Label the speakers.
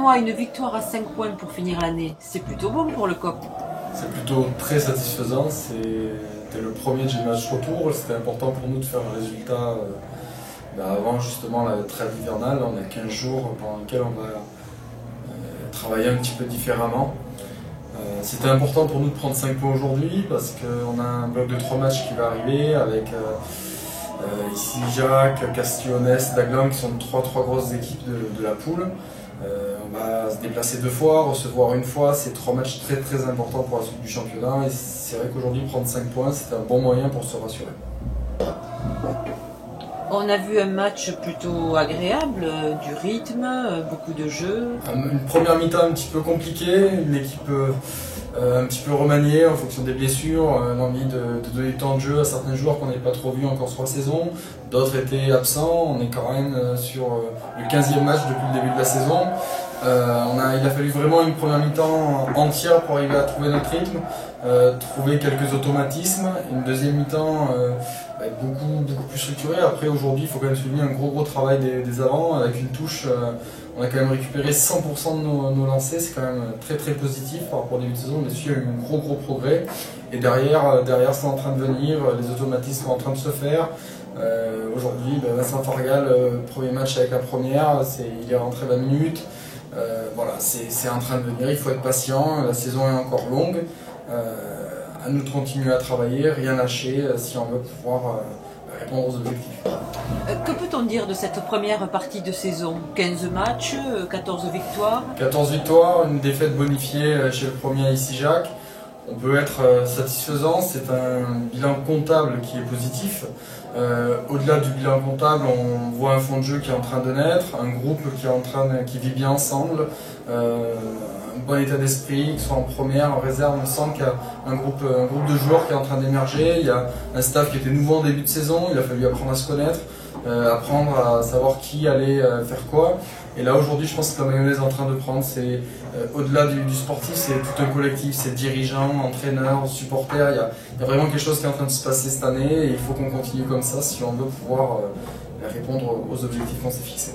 Speaker 1: mois, une victoire à 5 points pour finir l'année, c'est plutôt bon pour le COP.
Speaker 2: C'est plutôt très satisfaisant. C'était le premier de match retour. C'était important pour nous de faire un résultat avant justement la trêve hivernale. On a 15 jours pendant lesquels on va travailler un petit peu différemment. C'était important pour nous de prendre 5 points aujourd'hui parce qu'on a un bloc de 3 matchs qui va arriver avec ici Jacques, Castillonnès, Daglan qui sont trois grosses équipes de la poule. On va se déplacer 2 fois, recevoir 1 fois. C'est 3 matchs très très importants pour la suite du championnat. Et c'est vrai qu'aujourd'hui prendre 5 points c'est un bon moyen pour se rassurer.
Speaker 1: On a vu un match plutôt agréable, du rythme, beaucoup de jeux.
Speaker 2: Une première mi-temps un petit peu compliquée, une équipe un petit peu remaniée en fonction des blessures, l'envie de donner du temps de jeu à certains joueurs qu'on n'avait pas trop vus encore sur la saison. D'autres étaient absents, on est quand même sur le 15e match depuis le début de la saison. Il a fallu vraiment une première mi-temps entière pour arriver à trouver notre rythme, trouver quelques automatismes, une deuxième mi-temps beaucoup plus structurée. Après aujourd'hui il faut quand même souligner un gros travail des avants avec une touche, on a quand même récupéré 100% de nos lancers, c'est quand même très positif par rapport au début de saison. Là-dessus il y a eu un gros progrès et derrière c'est en train de venir, les automatismes sont en train de se faire. Aujourd'hui Vincent Fargal, premier match avec la première, il est rentré 20 minutes. Voilà, c'est en train de venir, il faut être patient, la saison est encore longue. À nous de continuer à travailler, rien lâcher si on veut pouvoir répondre aux objectifs.
Speaker 1: Que peut-on dire de cette première partie de saison? 15 matchs, 14 victoires.
Speaker 2: 14 victoires, une défaite bonifiée chez le premier ici Jacques. On peut être satisfaisant, c'est un bilan comptable qui est positif. Au-delà du bilan comptable, on voit un fond de jeu qui est en train de naître, un groupe qui vit bien ensemble, un bon état d'esprit, que ce soit en première, en réserve. On sent qu'il y a un groupe de joueurs qui est en train d'émerger. Il y a un staff qui était nouveau en début de saison, il a fallu apprendre à se connaître, apprendre à savoir qui allait faire quoi. Et là aujourd'hui je pense que la mayonnaise est en train de prendre, c'est au-delà du sportif, c'est tout un collectif, c'est dirigeants, entraîneurs, supporters, il y a vraiment quelque chose qui est en train de se passer cette année et il faut qu'on continue comme ça si on veut pouvoir répondre aux objectifs qu'on s'est fixés.